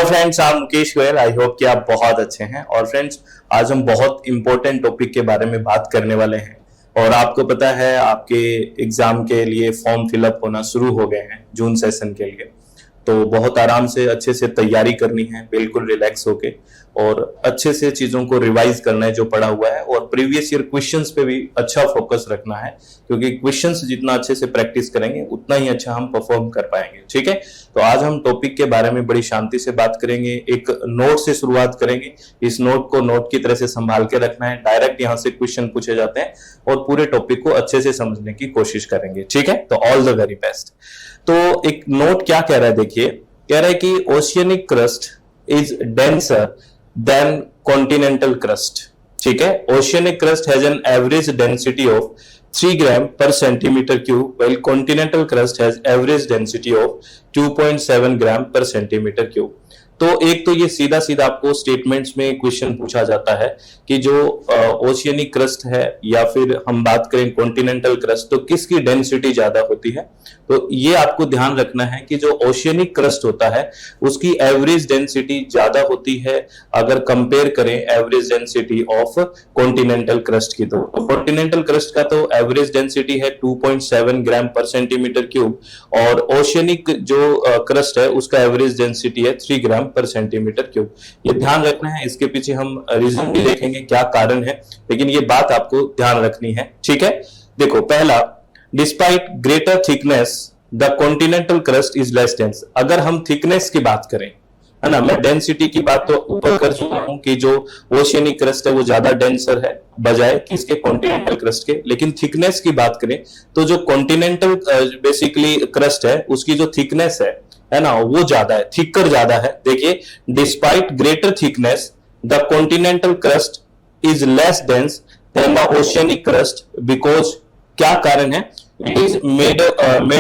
Friends, आप Mukesh Goyal. I hope कि आप बहुत अच्छे हैं। और फ्रेंड्स, आज हम बहुत इंपॉर्टेंट टॉपिक के बारे में बात करने वाले हैं। और आपको पता है, आपके एग्जाम के लिए फॉर्म फिलअप होना शुरू हो गए हैं जून सेशन के लिए। तो बहुत आराम से अच्छे से तैयारी करनी है, बिल्कुल रिलैक्स होके, और अच्छे से चीजों को रिवाइज करना है जो पढ़ा हुआ है। और प्रीवियस ईयर क्वेश्चंस पे भी अच्छा फोकस रखना है, क्योंकि क्वेश्चंस जितना अच्छे से प्रैक्टिस करेंगे उतना ही अच्छा हम परफॉर्म कर पाएंगे। ठीक है, तो आज हम टॉपिक के बारे में बड़ी शांति से बात करेंगे। एक नोट से शुरुआत करेंगे। इस नोट को नोट की तरह से संभाल के रखना है। डायरेक्ट यहाँ से क्वेश्चन पूछे जाते हैं और पूरे टॉपिक को अच्छे से समझने की कोशिश करेंगे। ठीक है, तो ऑल द वेरी बेस्ट। तो एक नोट क्या कह रहा है, देखिए, कह रहा है कि oceanic crust is denser then continental crust. ठीक है, oceanic crust has an average density of 3 ग्राम पर centimetre cube, while continental crust has average density of 2.7 ग्राम पर सेंटीमीटर क्यूब। तो एक तो ये सीधा सीधा आपको स्टेटमेंट्स में क्वेश्चन पूछा जाता है कि जो ओशियनिक क्रस्ट है या फिर हम बात करें कॉन्टिनेंटल क्रस्ट, तो किसकी डेंसिटी ज्यादा होती है। तो ये आपको ध्यान रखना है कि जो ओशियनिक क्रस्ट होता है उसकी एवरेज डेंसिटी ज्यादा होती है अगर कंपेयर करें average density of continental crust की। तो कॉन्टिनेंटल क्रस्ट का तो एवरेज डेंसिटी है 2.7 ग्राम पर सेंटीमीटर क्यूब, और ओशियनिक जो क्रस्ट है उसका एवरेज डेंसिटी है 3 ग्राम पर सेंटीमीटर क्यूब। ये ध्यान रखना है। इसके पीछे हम रीजन भी देखेंगे क्या कारण है, लेकिन ये बात आपको ध्यान रखनी है। ठीक है, देखो, पहला, despite greater thickness the continental crust is less dense. अगर हम थिकनेस की बात करें, है ना, मैं डेंसिटी की बात तो ऊपर कर चुका हूं कि जो ओशियनिक क्रस्ट है वो ज्यादा डेंसर है बजाय किसके, कॉन्टिनेंटल क्रस्ट के। लेकिन थिकनेस की बात करें तो जो कॉन्टिनेंटल बेसिकली क्रस्ट है उसकी जो थिकनेस है ना, वो ज्यादा है, थिकर ज्यादा है। देखिए, despite greater thickness the continental crust is less dense then the oceanic crust, because क्या कारण है, it is made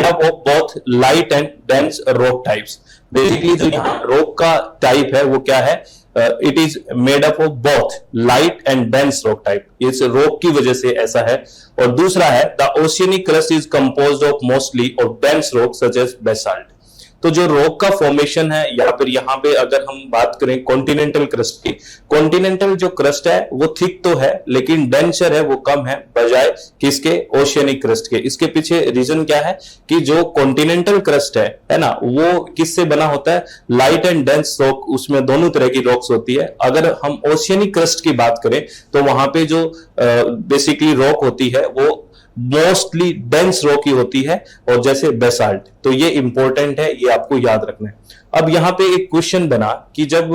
up of both light and dense rock types. Basically जो यहाँ रॉक का टाइप है वो क्या है, it is made up of both light and dense rock type. इस रॉक की वजह से ऐसा है। और दूसरा है, the oceanic crust is composed of mostly of dense rock such as basalt. तो जो रॉक का फॉर्मेशन है, या फिर यहाँ पे अगर हम बात करें कॉन्टिनेंटल क्रस्ट की, कॉन्टिनेंटल जो क्रस्ट है वो थिक तो है लेकिन डेंसर है वो कम है बजाय किसके, ओशियनिक क्रस्ट के। इसके पीछे रीजन क्या है कि जो कॉन्टिनेंटल क्रस्ट है ना, वो किससे बना होता है, लाइट एंड डेंस रॉक, उसमें दोनों तरह की रॉक्स होती है। अगर हम ओशियनिक क्रस्ट की बात करें तो वहां पे जो बेसिकली रॉक होती है वो मोस्टली डेंस रॉक ही होती है, और जैसे बेसाल्ट। तो ये इंपॉर्टेंट है, ये आपको याद रखना है। अब यहां पे एक क्वेश्चन बना कि जब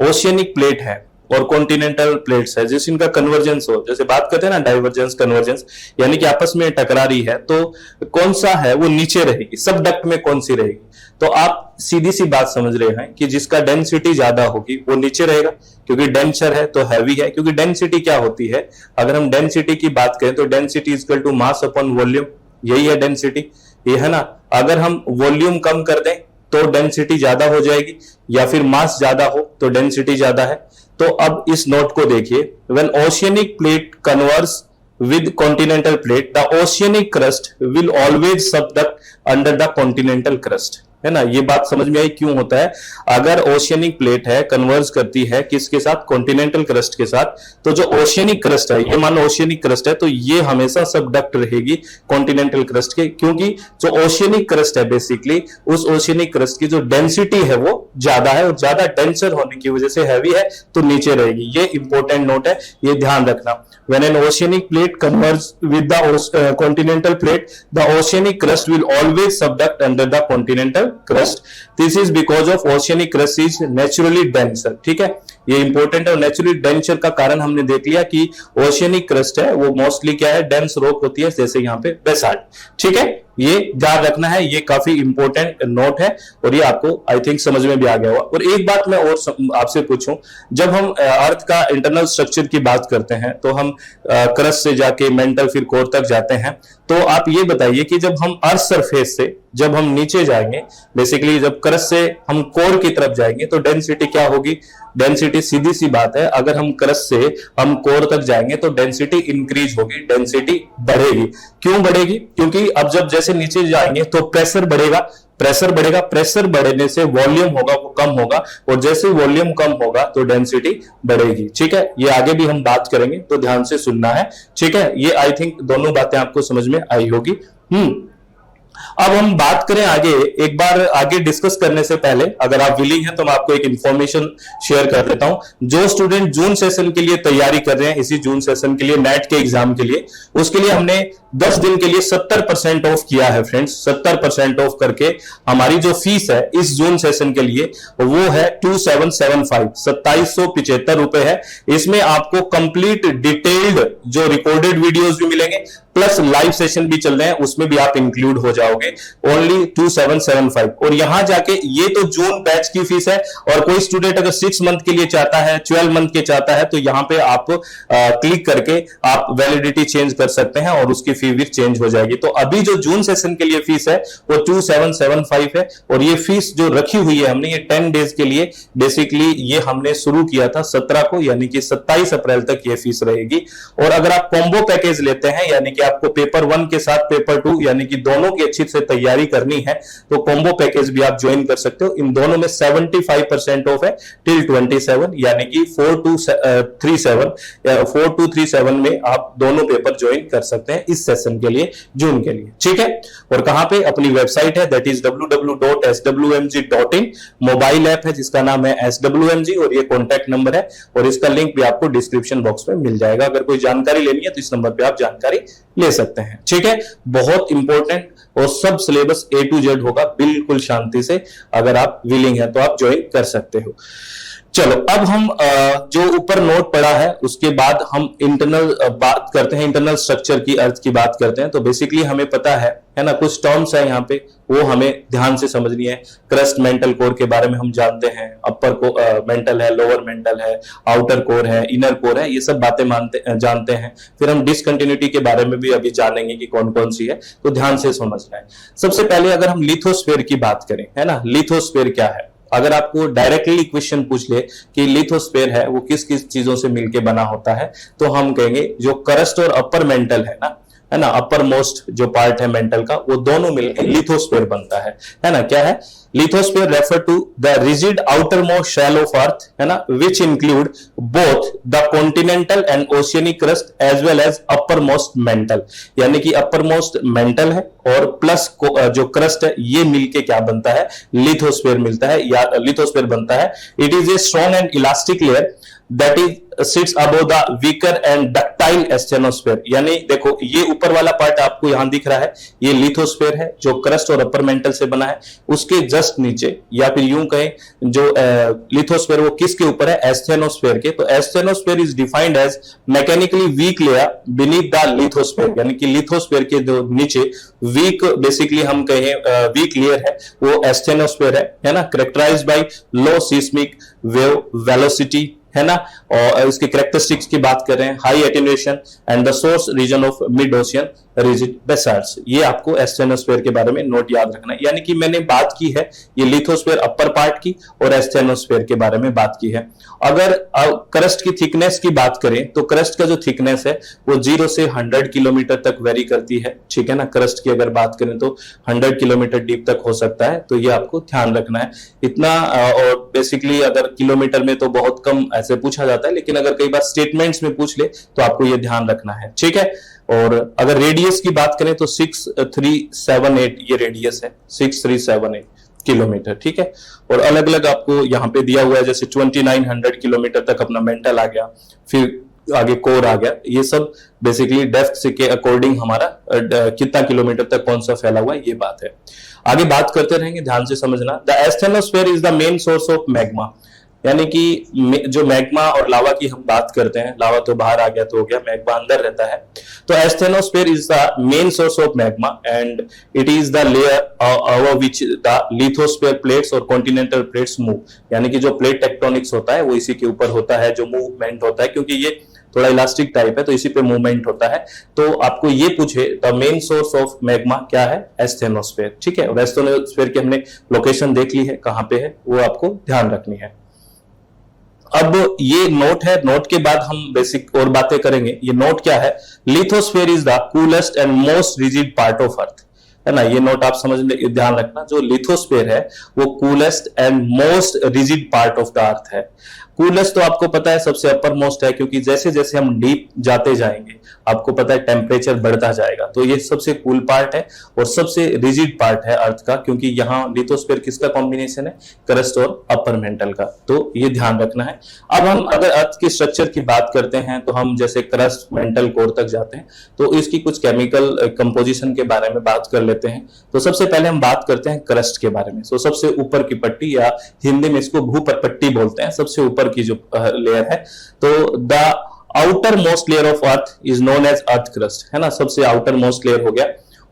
ओशियनिक प्लेट है और कॉन्टिनेंटल प्लेट्स है जिस इनका कन्वर्जेंस हो, जैसे बात करते हैं ना डाइवर्जेंस कन्वर्जेंस, यानी कि आपस में टकरा रही है, तो कौन सा है वो नीचे रहेगी, सब डक्ट में कौन सी रहेगी। तो आप सीधी सी बात समझ रहे हैं कि जिसका डेंसिटी ज्यादा होगी वो नीचे रहेगा, क्योंकि डेंसर है तो हैवी है। क्योंकि डेंसिटी क्या होती है, अगर हम डेंसिटी की बात करें तो density is equal to mass upon volume, यही है डेंसिटी, ये है ना। अगर हम वॉल्यूम कम कर दें तो डेंसिटी ज्यादा हो जाएगी, या फिर मास ज्यादा हो तो डेंसिटी ज्यादा है। तो अब इस नोट को देखिए, when oceanic plate converse with continental plate, the oceanic crust will always subduct under the continental crust, है ना। ये बात समझ में आई क्यों होता है। अगर ओशियनिक प्लेट है कन्वर्ज करती है किसके साथ, कॉन्टिनेंटल क्रस्ट के साथ, तो जो ओशियनिक क्रस्ट है, ये मान लो ओशियनिक क्रस्ट है, तो ये हमेशा सबडक्ट रहेगी कॉन्टिनेंटल क्रस्ट के, क्योंकि जो ओशियनिक क्रस्ट है बेसिकली उस ओशियनिक क्रस्ट की जो डेंसिटी है वो ज्यादा है, और ज्यादा डेंसर होने की वजह से हैवी है तो नीचे रहेगी। ये इंपॉर्टेंट नोट है, ये ध्यान रखना। When an oceanic plate converges with the continental plate, the oceanic crust will always subduct under the continental crust. This is because of oceanic crust is naturally denser. ठीक है, ये इंपॉर्टेंट है। और naturally denser का कारण हमने देख लिया कि ओशियनिक क्रस्ट है वो मोस्टली क्या है, डेंस रॉक होती है, जैसे यहाँ पे बेसाल्ट। ठीक है, ये ध्यान रखना है, ये काफी इंपॉर्टेंट नोट है, और ये आपको आई थिंक समझ में भी आ गया होगा। और एक बात मैं और आपसे पूछूं, जब हम अर्थ का इंटरनल स्ट्रक्चर की बात करते हैं तो हम क्रस्ट से जाके मेंटल फिर कोर तक जाते हैं। तो आप ये बताइए कि जब हम अर्थ सरफेस से जब हम नीचे जाएंगे, बेसिकली जब क्रस्ट से हम कोर की तरफ जाएंगे तो डेंसिटी क्या होगी, डेंसिटी सीधी सी बात है, अगर हम क्रस्ट से हम कोर तक जाएंगे तो डेंसिटी इंक्रीज होगी, डेंसिटी बढ़ेगी। क्यों बढ़ेगी, क्योंकि अब जब जैसे नीचे जाएंगे तो प्रेशर बढ़ेगा, प्रेशर बढ़ेगा, प्रेशर बढ़ने से वॉल्यूम होगा वो कम होगा, और जैसे वॉल्यूम कम होगा तो डेंसिटी बढ़ेगी। ठीक है, ये आगे भी हम बात करेंगे, तो ध्यान से सुनना है। ठीक है, ये आई थिंक दोनों बातें आपको समझ में आई होगी। अब हम बात करें आगे, एक बार आगे डिस्कस करने से पहले अगर आप विलिंग हैं तो मैं आपको एक इंफॉर्मेशन शेयर कर देता हूं। जो स्टूडेंट जून सेशन के लिए तैयारी कर रहे हैं, इसी जून सेशन के लिए नेट के एग्जाम के लिए, उसके लिए हमने 10 दिन के लिए 70% ऑफ किया है फ्रेंड्स। 70% ऑफ करके हमारी जो फीस है इस जून सेशन के लिए वो है 2775, 2775 रुपए है। इसमें आपको कंप्लीट डिटेल्ड जो रिकॉर्डेड वीडियोस भी मिलेंगे, प्लस लाइव सेशन भी चल रहे हैं, उसमें भी आप इंक्लूड हो जाओगे। ओनली 2775। और यहां जाके, ये तो जून बैच की फीस है, और कोई स्टूडेंट अगर 6 मंथ के लिए चाहता है, 12 मंथ के चाहता है, तो यहां पे आप क्लिक करके आप वैलिडिटी चेंज कर सकते हैं और उसकी फी भी चेंज हो जाएगी। तो अभी जो जून सेशन के लिए फीस है वो 2775 है, और ये फीस जो रखी हुई है हमने, ये 10 डेज के लिए बेसिकली ये हमने शुरू किया था 17 को, यानी कि 27 अप्रैल तक ये फीस रहेगी। और अगर आप कॉम्बो पैकेज लेते हैं, यानी कि आपको पेपर 1 के साथ पेपर 2 यानी कि दोनों की अच्छी से तैयारी करनी है, तो कॉम्बो पैकेज भी आप ज्वाइन कर सकते हो। इन दोनों में 75% ऑफ है टिल 27, यानी कि 4 to 37 में आप दोनों पेपर ज्वाइन कर सकते हैं इस सेशन के लिए, जून के लिए। ठीक है, और कहां पे? अपनी वेबसाइट है, that is www.swmg.in। Mobile app है जिसका नाम है SWMG, और ये कॉन्टैक्ट नंबर है, और इसका लिंक भी आपको डिस्क्रिप्शन बॉक्स में मिल जाएगा। अगर कोई जानकारी लेनी है तो इस नंबर पे आप जानकारी ले सकते हैं। ठीक है, बहुत इंपॉर्टेंट, और सब सिलेबस A to Z होगा, बिल्कुल शांति से। अगर आप विलिंग है तो आप ज्वाइन कर सकते हो। चलो, अब हम जो ऊपर नोट पड़ा है उसके बाद हम इंटरनल बात करते हैं, इंटरनल स्ट्रक्चर की अर्थ की बात करते हैं। तो बेसिकली हमें पता है ना, कुछ टर्म्स है यहाँ पे, वो हमें ध्यान से समझनी है। क्रस्ट मेंटल कोर के बारे में हम जानते हैं, अपर को मेंटल है, लोअर मेंटल है, आउटर कोर है, इनर कोर है, ये सब बातें जानते हैं। फिर हम डिसकंटिन्यूटी के बारे में भी अभी जानेंगे कि कौन कौन सी है, तो ध्यान से समझना है। सबसे पहले अगर हम लिथोस्फीयर की बात करें, है ना, लिथोस्फीयर क्या है? अगर आपको डायरेक्टली क्वेश्चन पूछ ले कि लिथोस्फीयर है वो किस किस चीजों से मिलकर बना होता है, तो हम कहेंगे जो क्रस्ट और अपर मेंटल है ना, अपर मोस्ट जो पार्ट है मेंटल का, वो दोनों मिलकर लिथोस्फीयर बनता है ना। क्या है? Lithosphere refer to the rigid outermost shell of earth, है ना, which include both the continental and oceanic crust as well as uppermost mantle. यानी कि अपर मोस्ट मेंटल है और प्लस जो क्रस्ट है, ये मिलके क्या बनता है? लिथोस्फीयर मिलता है, या लिथोस्फीयर बनता है। It is a strong and elastic layer that is sits above the weaker and ductile asthenosphere। यानी देखो, ये ऊपर वाला पार्ट आपको यहां दिख रहा है, ये लिथोस्फीयर है जो क्रस्ट और अपर मेंटल से बना है। उसके जस्ट नीचे, या फिर यूं कहें, जो लिथोस्फीयर वो किसके ऊपर है? एस्थेनोस्फीयर के। तो asthenosphere is defined as mechanically weak layer beneath the lithosphere, यानी कि लिथोस्फीयर के जो नीचे वीक, बेसिकली हम कहें वीक लेयर है, वो एस्थेनोस्फीयर है ना, कैरेक्टराइज्ड बाय लो सिस्मिक वेव वेलोसिटी, है ना। और इसके कैरेक्टरिस्टिक्स की बात कर रहे हैं, high attenuation and the source region of mid ocean रिजिड बेसाल्ट्स। ये आपको एस्थेनोस्फीयर के बारे में नोट याद रखना है। यानी कि मैंने बात की है ये लिथोस्फीयर अपर पार्ट की और एस्थेनोस्फीयर के बारे में बात की है। अगर क्रस्ट की थिकनेस की बात करें तो क्रस्ट का जो थिकनेस है वो 0 से 100 किलोमीटर तक वेरी करती है। ठीक है ना, क्रस्ट की अगर बात करें तो 100 किलोमीटर डीप तक हो सकता है, तो ये आपको ध्यान रखना है इतना। और बेसिकली अगर किलोमीटर में तो बहुत कम ऐसे पूछा जाता है, लेकिन अगर कई बार स्टेटमेंट्स में पूछ ले तो आपको ये ध्यान रखना है। ठीक है, और अगर रेडियस की बात करें तो 6378 ये रेडियस है, 6378 किलोमीटर। ठीक है, और अलग अलग आपको यहाँ पे दिया हुआ है, जैसे 2900 किलोमीटर तक अपना मेंटल आ गया, फिर आगे कोर आ गया। ये सब बेसिकली डेप्थ के अकॉर्डिंग हमारा कितना किलोमीटर तक कौन सा फैला हुआ है, ये बात है। आगे बात करते रहेंगे, ध्यान से समझना। The asthenosphere is the main source of magma. यानी कि जो मैग्मा और लावा की हम बात करते हैं, लावा तो बाहर आ गया तो हो गया, मैग्मा अंदर रहता है। तो asthenosphere is the main source of magma and it is the layer over which the lithosphere plates और कॉन्टिनेंटल प्लेट्स मूव। यानी कि जो प्लेट टेक्टोनिक्स होता है वो इसी के ऊपर होता है, जो मूवमेंट होता है, क्योंकि ये थोड़ा इलास्टिक टाइप है तो इसी पे मूवमेंट होता है। तो आपको ये पूछे the main source of magma क्या है? एस्थेनोस्फीयर। ठीक है, और एस्थेनोस्फीयर की हमने लोकेशन देख ली है, कहां पे है वो आपको ध्यान रखनी है। अब ये नोट है, नोट के बाद हम बेसिक और बातें करेंगे। ये नोट क्या है? Lithosphere is the coolest and most rigid part of earth. है ना, ये नोट आप समझ ले, ध्यान रखना। जो लिथोस्फीयर है वो coolest and most rigid part of the अर्थ है। कूलेस्ट तो आपको पता है सबसे अपर मोस्ट है, क्योंकि जैसे जैसे हम डीप जाते जाएंगे आपको पता है टेम्परेचर बढ़ता जाएगा, तो ये सबसे कूल पार्ट है और सबसे रिजिड पार्ट है अर्थ का, क्योंकि यहाँ लिथोस्फीयर किसका कॉम्बिनेशन है, क्रस्ट और अपर मेंटल का, तो ये ध्यान रखना है। अब हम अगर अर्थ के स्ट्रक्चर की बात करते हैं तो हम जैसे क्रस्ट मेंटल कोर तक जाते हैं तो इसकी कुछ केमिकल कंपोजिशन के बारे में बात कर लेते हैं। तो सबसे पहले हम बात करते हैं क्रस्ट के बारे में। तो सबसे ऊपर की पट्टी, या हिंदी में इसको भूपट्टी बोलते हैं, सबसे ऊपर की जो लेयर है, तो the outermost layer of earth is known as earth crust, है ना, सबसे आउटर मोस्ट लेयर हो गया।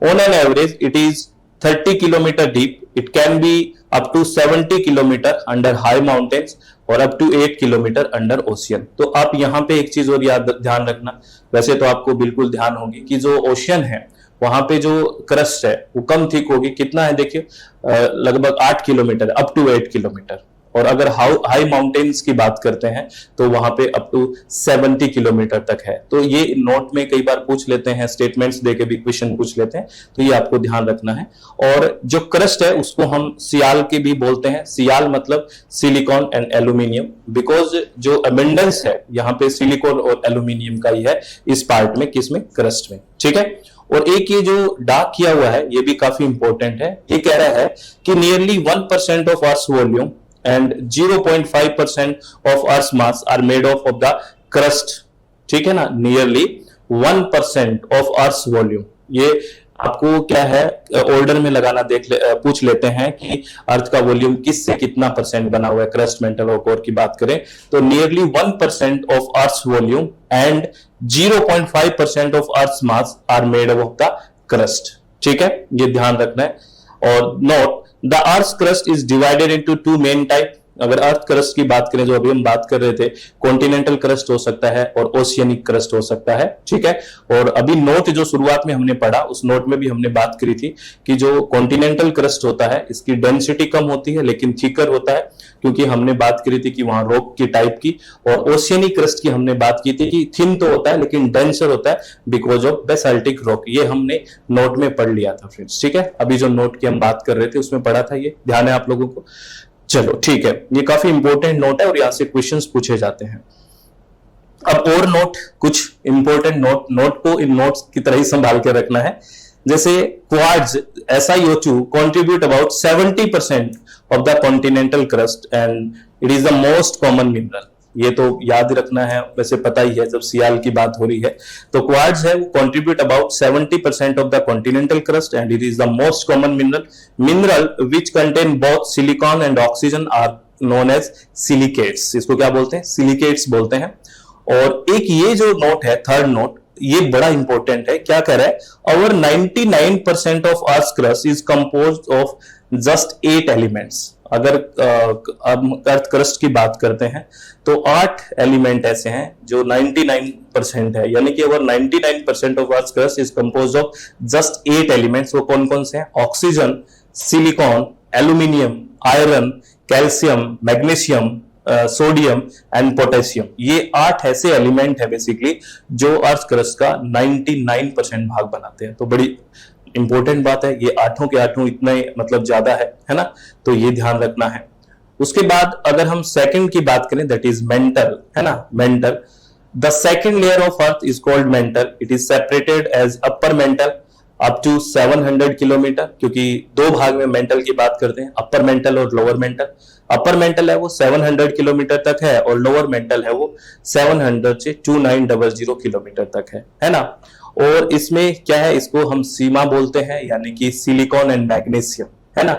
On an average it is 30 kilometre deep, it can be up to 70 kilometre under high mountains और up to 8 kilometre under ocean. तो आप यहाँ पे एक चीज और याद ध्यान रखना, वैसे तो आपको बिल्कुल ध्यान होगी कि जो ओशियन है वहां पे जो क्रस्ट है वो कम थिक होगी, कितना है देखिए, लगभग 8 किलोमीटर, अप टू 8 किलोमीटर। और अगर हाई माउंटेन्स की बात करते हैं तो वहां पे अप टू 70 किलोमीटर तक है। तो ये नोट में कई बार पूछ लेते हैं, स्टेटमेंट्स देके भी क्वेश्चन पूछ लेते हैं, तो ये आपको ध्यान रखना है। और जो क्रस्ट है उसको हम सियाल के भी बोलते हैं। सियाल मतलब सिलिकॉन एंड एल्यूमिनियम, बिकॉज जो अबेंडेंस है यहाँ पे सिलिकॉन और एल्यूमिनियम का ही है इस पार्ट में, किसमें, क्रस्ट में, ठीक है। और एक ये जो डार्क किया हुआ है ये भी काफी इंपॉर्टेंट है। ये कह रहा है कि nearly 1% of earth volume and 0.5% of Earth's mass are made of the crust, ठीक है ना, nearly 1% of Earth's volume। ये आपको क्या है ऑर्डर में लगाना पूछ लेते हैं कि अर्थ का वॉल्यूम किस से कितना परसेंट बना हुआ है, क्रस्ट मेंटल और कोर की बात करें तो nearly 1% of earth's volume and 0.5% of earth's mass are made of the crust, ठीक है, ये ध्यान रखना है। और note the earth crust is divided into 2 main type. अगर अर्थ क्रस्ट की बात करें जो अभी हम बात कर रहे थे, कॉन्टिनेंटल क्रस्ट हो सकता है और ओशियनिक क्रस्ट हो सकता है, ठीक है। और अभी नोट जो शुरुआत में हमने पढ़ा उस नोट में भी हमने बात करी थी कि जो कॉन्टिनेंटल क्रस्ट होता है इसकी डेंसिटी कम होती है लेकिन थिकर होता है, क्योंकि हमने बात करी थी कि वहां रॉक की टाइप की। और ओशियनिक क्रस्ट की हमने बात की थी कि थिन तो होता है लेकिन डेंसर होता है बिकॉज ऑफ बेसाल्टिक रॉक। ये हमने नोट में पढ़ लिया था फ्रेंड्स, ठीक है। अभी जो नोट की हम बात कर रहे थे उसमें पढ़ा था, ये ध्यान है आप लोगों को। चलो ठीक है, ये काफी इंपॉर्टेंट नोट है और यहां से क्वेश्चंस पूछे जाते हैं। अब और नोट, कुछ इंपॉर्टेंट नोट को इन नोट्स की तरह ही संभाल के रखना है। जैसे quartz SiO2 contribute about 70% of the continental crust and it is the most common mineral। ये तो याद रखना है, वैसे पता ही है जब सियाल की बात हो रही है। तो क्वार्ट्ज है वो contribute about 70% of the continental crust and it is the most common mineral which contain both silicon and oxygen are known as silicates. इसको क्या बोलते हैं, सिलिकेट्स बोलते हैं। और एक ये जो नोट है, थर्ड नोट, ये बड़ा इंपॉर्टेंट है। क्या कह रहा है, अवर 99% of earth crust is composed of just 8 elements. अगर अर्थ क्रस्ट की बात करते हैं तो 8 एलिमेंट ऐसे हैं जो 99% है, यानी कि अगर 99% of earth crust is composed of just 8 elements. वो कौन कौन से हैं, oxygen, silicon, aluminium, iron, calcium, magnesium, sodium and potassium. ये 8 ऐसे एलिमेंट है बेसिकली जो अर्थ क्रस्ट का 99% भाग बनाते हैं। तो बड़ी इंपॉर्टेंट बात है, ये 8 के 8 इतना मतलब ज्यादा है ना, तो ये ध्यान रखना है। उसके बाद अगर हम सेकंड की बात करें दैट इज मेंटल, है ना, mantle. The second layer of earth is called mantle. It is separated as upper mantle up to 700 kilometre, क्योंकि 2 भाग में मेंटल की बात करते हैं, अपर मेंटल और लोअर मेंटल। अपर मेंटल है वो 700 किलोमीटर तक है और लोअर मेंटल है वो 700 से 2900 किलोमीटर तक है ना। और इसमें क्या है, इसको हम सीमा बोलते हैं, यानी कि सिलिकॉन एंड मैग्नीशियम, है ना।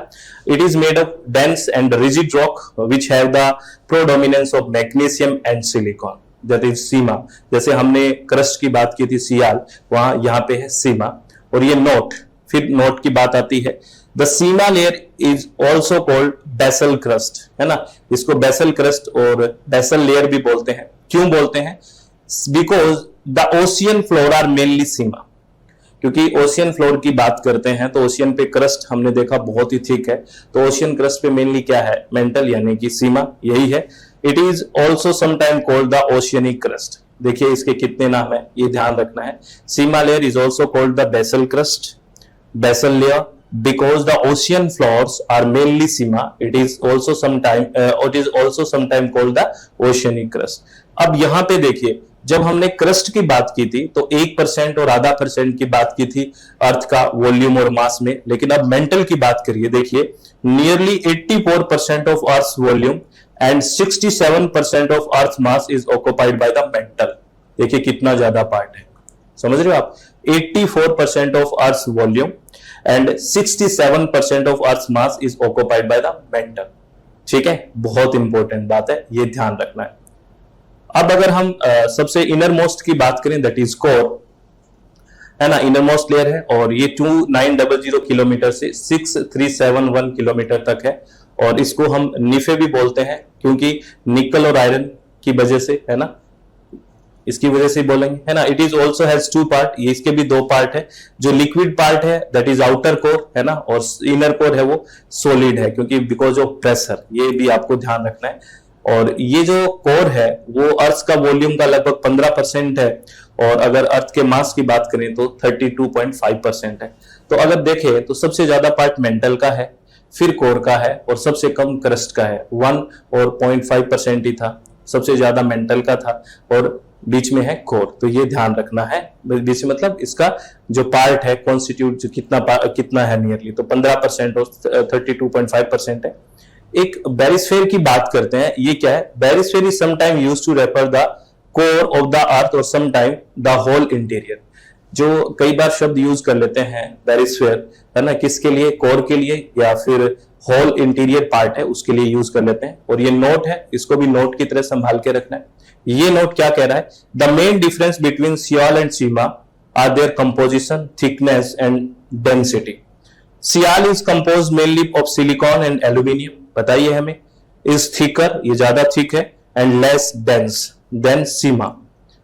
It is made of dense and rigid rock which have the predominance of magnesium and silicon, that is SIMA. जैसे हमने क्रस्ट की बात की थी सियाल, वहां यहाँ पे है सीमा। और ये नोट, फिर नोट की बात आती है, the SIMA layer is also called basal crust, है ना। इसको बेसल क्रस्ट और बेसल लेयर भी बोलते हैं। क्यों बोलते हैं, because the ocean floor are mainly SIMA. क्योंकि ओशियन फ्लोर की बात करते हैं तो ओशियन पे क्रस्ट हमने देखा बहुत ही थिक है, तो ओशियन क्रस्ट पे मेनली क्या है, मेंटल यानी कि सीमा, यही है। It is also sometime called the oceanic crust. देखिए इसके कितने नाम है, ये ध्यान रखना है। SIMA layer is also called the basal crust, basal layer. Because the ocean floors are mainly sima, it is also sometime called the oceanic crust. अब यहां पे देखिए, जब हमने क्रस्ट की बात की थी तो 1% और आधा % की बात की थी अर्थ का वॉल्यूम और मास में, लेकिन अब मेंटल की बात करिए, देखिए nearly 84% of earth volume and 67% of earth mass is occupied by the mental. देखिए कितना ज्यादा पार्ट है, समझ रहे हो आप? 84% of earth volume and 67% of earth mass is occupied by the mental. ठीक है, बहुत इंपॉर्टेंट बात है, ये ध्यान रखना है। अब अगर हम सबसे इनर मोस्ट की बात करें, दैट इज कोर, है ना, इनर मोस्ट लेयर है, और ये 2900 किलोमीटर से 6371 किलोमीटर तक है, और इसको हम निफे भी बोलते हैं क्योंकि निकल और आयरन की वजह से, है ना, इसकी वजह से बोलेंगे, है ना। It is also has 2 part, ये इसके भी 2 पार्ट है। जो लिक्विड पार्ट है दैट इज आउटर कोर, है ना, और इनर कोर है वो सॉलिड है, क्योंकि बिकॉज ऑफ प्रेशर, ये भी आपको ध्यान रखना है। और ये जो कोर है वो अर्थ का वॉल्यूम का लगभग 15% है, और अगर अर्थ के मास की बात करें तो 32.5% है। तो अगर देखें तो सबसे ज्यादा पार्ट मेंटल का है, फिर कोर का है, और सबसे कम क्रस्ट का है, 1 और 0.5% ही था। सबसे ज्यादा मेंटल का था और बीच में है कोर। तो ये ध्यान रखना है, बीच में मतलब इसका जो पार्ट है कॉन्स्टिट्यूट जो कितना है नियरली, तो 15% और 32.5% है। एक बैरिस्फीयर की बात करते हैं, ये क्या है? Barysphere is sometime used to refer the core of the earth और समटाइम द होल इंटीरियर। जो कई बार शब्द यूज कर लेते हैं बैरिस्फीयर, है ना, किसके लिए? कोर के लिए, या फिर होल इंटीरियर पार्ट है उसके लिए यूज कर लेते हैं। और ये नोट है, इसको भी नोट की तरह संभाल के रखना है। ये नोट क्या कह रहा है? The main difference between sial and sima are their composition, thickness and density. Sial is compose mainly of silicon and aluminium, बताइए हमें, इज थिकर, ये ज्यादा थिक है, and less dense than sima.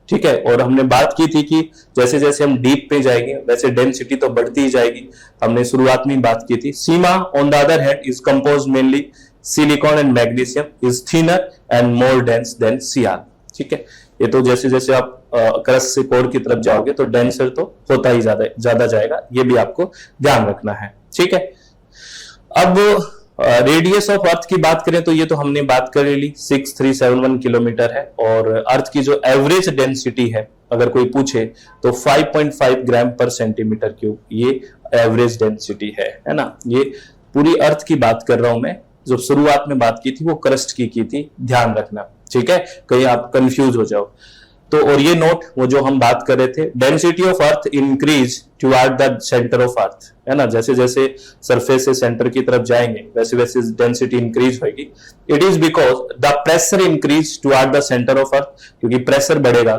ठीक है, और हमने बात की थी कि जैसे जैसे हम डीप पे जाएंगे वैसे डेंसिटी तो बढ़ती ही जाएगी, हमने शुरुआत में बात की थी। SIMA on the other hand is compose mainly silicon and magnesium, is thinner and more dense than SIAL. ठीक है, ये तो जैसे जैसे आप क्रस्ट से कोर की तरफ जाओगे तो डेंसर तो होता ही ज्यादा जाएगा, ये भी आपको ध्यान रखना है। ठीक है, अब रेडियस ऑफ अर्थ की बात करें तो ये तो हमने बात कर ली, 6371 किलोमीटर है, और अर्थ की जो एवरेज डेंसिटी है अगर कोई पूछे तो 5.5 ग्राम पर सेंटीमीटर क्यूब, ये एवरेज डेंसिटी है ना। ये पूरी अर्थ की बात कर रहा हूं मैं, जो शुरुआत में बात की थी वो क्रस्ट की थी, ध्यान रखना। ठीक है, कहीं आप कंफ्यूज हो जाओ तो। और ये नोट वो जो हम बात कर रहे थे, density of earth increase toward the centre of earth, है ना, जैसे जैसे सरफेस से सेंटर की तरफ जाएंगे वैसे वैसे डेंसिटी इंक्रीज होगी। It is because the pressure increase toward the centre of earth, क्योंकि प्रेशर बढ़ेगा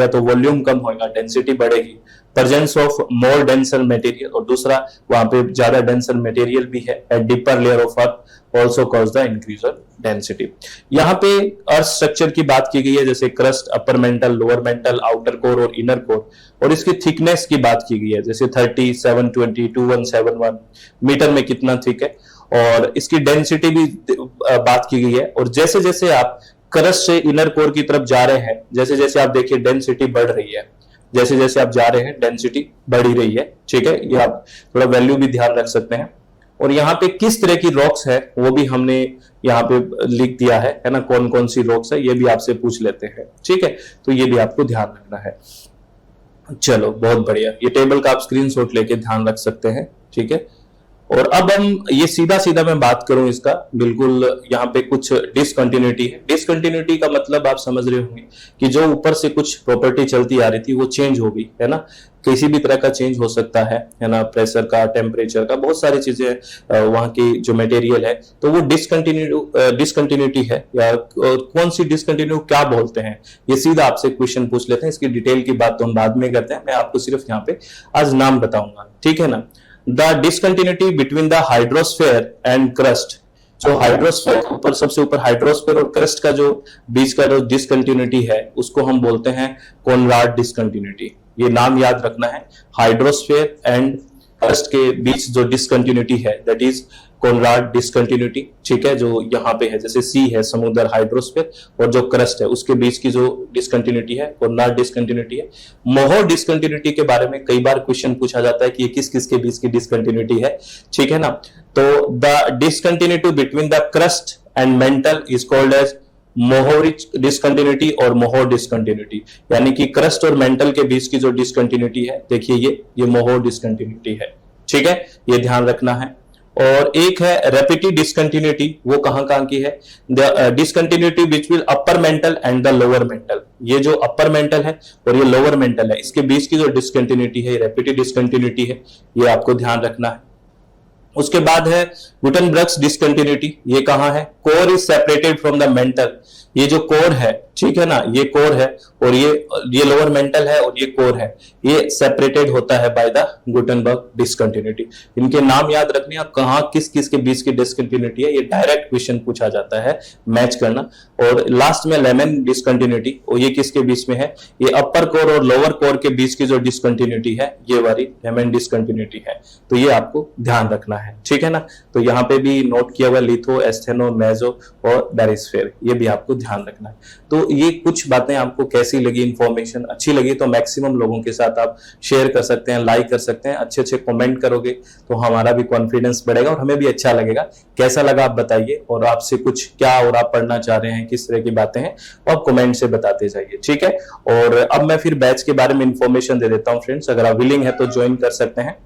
तो वॉल्यूम कम होगा, डेंसिटी बढ़ेगी। Presence of more denser material, और दूसरा वहां पे ज्यादा डेंसर मटेरियल भी है at deeper layer of earth also cause the increase of density. यहाँ पे अर्थ स्ट्रक्चर की बात की गई है, जैसे crust, upper mantle, lower mental, outer core और इनर कोर, और इसकी थिकनेस की बात की गई है, जैसे 30, 720, 2171 मीटर में कितना थिक है, और इसकी डेंसिटी भी बात की गई है। और जैसे जैसे आप क्रस्ट से इनर कोर की तरफ जा रहे हैं, जैसे जैसे आप देखिए डेंसिटी बढ़ रही है, जैसे जैसे आप जा रहे हैं डेंसिटी बढ़ ही रही है। ठीक है, ये आप थोड़ा वैल्यू भी ध्यान रख सकते हैं। और यहाँ पे किस तरह की रॉक्स है वो भी हमने यहाँ पे लिख दिया है ना, कौन कौन सी रॉक्स है ये भी आपसे पूछ लेते हैं। ठीक है, तो ये भी आपको ध्यान रखना है। चलो बहुत बढ़िया, ये टेबल का आप स्क्रीनशॉट लेके ध्यान रख सकते हैं। ठीक है, और अब हम ये सीधा सीधा मैं बात करूं इसका, बिल्कुल यहाँ पे कुछ डिसकंटिन्यूटी है। डिसकंटिन्यूटी का मतलब आप समझ रहे होंगे कि जो ऊपर से कुछ प्रॉपर्टी चलती आ रही थी वो चेंज हो गई, है ना, किसी भी तरह का चेंज हो सकता है ना, प्रेशर का, टेम्परेचर का, बहुत सारी चीजें वहां की जो मटेरियल है, तो वो डिसकंटिन्यूटी है, या कौन सी डिसकंटिन्यू क्या बोलते हैं, ये सीधा आपसे क्वेश्चन पूछ लेते हैं। इसकी डिटेल की बात तो हम बाद में करते हैं, मैं आपको सिर्फ यहाँ पे आज नाम बताऊंगा। ठीक है ना। The discontinuity between the hydrosphere and crust, जो हाइड्रोस्फीयर ऊपर, सबसे ऊपर हाइड्रोस्फीयर और क्रस्ट का जो बीच का जो डिसकंटिन्यूटी है उसको हम बोलते हैं कॉनराड डिसकंटिन्यूटी। ये नाम याद रखना है, हाइड्रोस्फीयर एंड क्रस्ट के बीच जो डिसकंटिन्यूटी है दैट इज कोनराड डिसकंटिन्यूटी, ठीक है, जो यहाँ पे है, जैसे सी है समुद्र हाइड्रोस्फीयर और जो क्रस्ट है उसके बीच की जो डिसकंटिन्यूटी है कोनराड डिसकंटिन्यूटी है। मोहर डिसकंटिन्यूटी के बारे में कई बार क्वेश्चन पूछा जाता है कि ये किस किस के बीच की डिसकंटिन्यूटी है, ठीक है ना। तो the discontinuity between the crust and mantle is called as Moho discontinuity और मोहर डिसकंटिन्यूटी, यानी कि क्रस्ट और मेंटल के बीच की जो डिसकंटिन्यूटी है, देखिए ये मोहर डिसकंटिन्यूटी है, ठीक है, ये ध्यान रखना है। और एक है रेपिटी डिसकंटिन्यूटी, वो कहां की है, the discontinuity between upper mantle and the lower mental, ये जो अपर मेंटल है और ये लोअर मेंटल है, इसके बीच की जो डिसकंटिन्यूटी है रेपिटी डिसकंटिन्यूटी है, ये आपको ध्यान रखना है। उसके बाद है गुटेनबर्ग्स डिसकंटिन्यूटी, ये कहां है, core is separated from the mental, ये जो कोर है, ठीक है ना, ये कोर है और ये लोअर मेंटल है और ये कोर है, ये सेपरेटेड होता है बाय द गुटेनबर्ग डिसकंटिन्यूटी। इनके नाम याद रखने और कहां किस किस के बीच की डिसकंटिन्यूटी है, ये डायरेक्ट क्वेश्चन पूछा जाता है, मैच करना। और लास्ट में लेमन डिसकंटिन्यूटी, और ये किसके बीच में है, ये अपर कोर और लोअर कोर के बीच की जो डिसकंटिन्यूटी है, ये वाली लेमन डिसकंटिन्यूटी है, तो ये आपको ध्यान रखना है, ठीक है ना। तो यहाँ पे भी नोट किया हुआ लिथो, एस्थेनो, मेजो और डायस्फेयर, ये भी आपको ध्यान रखना है। तो ये कुछ बातें आपको कैसी लगी, इंफॉर्मेशन अच्छी लगी तो मैक्सिमम लोगों के साथ आप शेयर कर सकते हैं, लाइक कर सकते हैं, अच्छे अच्छे कमेंट करोगे तो हमारा भी कॉन्फिडेंस बढ़ेगा और हमें भी अच्छा लगेगा। कैसा लगा आप बताइए, और आपसे कुछ क्या और आप पढ़ना चाह रहे हैं, किस तरह की बातें हैं, और आप कमेंट से बताते जाइए, ठीक है। और अब मैं फिर बैच के बारे में इंफॉर्मेशन दे देता हूं फ्रेंड्स, अगर आप विलिंग है तो ज्वाइन कर सकते हैं।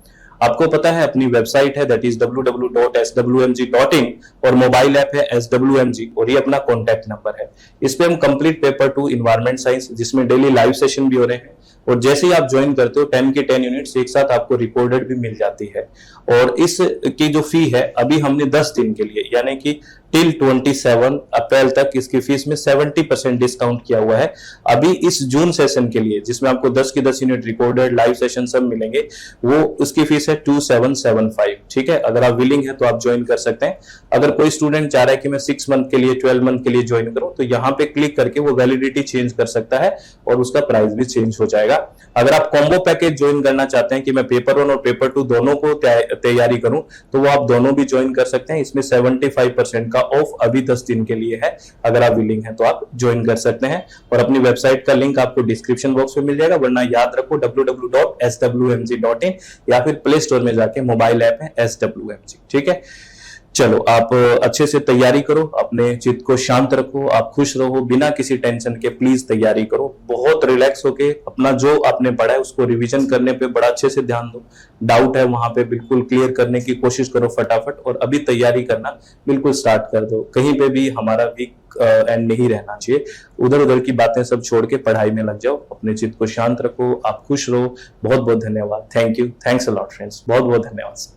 आपको पता है अपनी वेबसाइट है दैट इज www.swmg.in और मोबाइल ऐप है SWMG और ये अपना कॉन्टैक्ट नंबर है। इस पे हम कंप्लीट पेपर 2 इन्वायरमेंट साइंस जिसमें डेली लाइव सेशन भी हो रहे हैं और जैसे ही आप ज्वाइन करते हो 10 के 10 यूनिट्स एक साथ आपको रिकॉर्डेड भी मिल जाती है। और इस की जो फी है अभी हमने 10 दिन के लिए यानी कि टिल 27 अप्रैल तक इसकी फीस में 70% डिस्काउंट किया हुआ है। अभी इस जून सेशन के लिए जिसमें आपको 10 की 10 यूनिट रिकॉर्डेड लाइव सेशन सब मिलेंगे, वो उसकी फीस है 2775, ठीक है। अगर आप विलिंग है तो आप ज्वाइन कर सकते हैं। अगर कोई स्टूडेंट चाह रहा है कि मैं 6 मंथ के लिए 12 मंथ के लिए ज्वाइन करूं तो यहाँ पे क्लिक करके वो वैलिडिटी चेंज कर सकता है और उसका प्राइस भी चेंज हो जाएगा। अगर आप कॉम्बो पैकेज ज्वाइन करना चाहते हैं कि मैं पेपर 1 और पेपर 2 दोनों को तैयारी करूं तो वो आप दोनों भी ज्वाइन कर सकते हैं। इसमें 75% का ऑफ अभी 10 दिन के लिए है। अगर आप विलिंग हैं तो आप ज्वाइन कर सकते हैं और अपनी वेबसाइट का लिंक आपको डिस्क्रिप्शन बॉक्स में मिल जाएगा, वरना याद रखो www.swmg.in या फिर प्ले स्टोर में जाके मोबाइल ऐप है SWMG, ठीक है। चलो आप अच्छे से तैयारी करो, अपने चित्त को शांत रखो, आप खुश रहो, बिना किसी टेंशन के प्लीज तैयारी करो। बहुत रिलैक्स होके अपना जो आपने पढ़ा है उसको रिवीजन करने पे बड़ा अच्छे से ध्यान दो। डाउट है वहां पे बिल्कुल क्लियर करने की कोशिश करो फटाफट, और अभी तैयारी करना बिल्कुल स्टार्ट कर दो। कहीं पे भी हमारा वीक एंड नहीं रहना चाहिए। उधर उधर की बातें सब छोड़ के पढ़ाई में लग जाओ, अपने चित्त को शांत रखो, आप खुश रहो। बहुत बहुत धन्यवाद। Thank you, thanks a lot friends, बहुत बहुत धन्यवाद।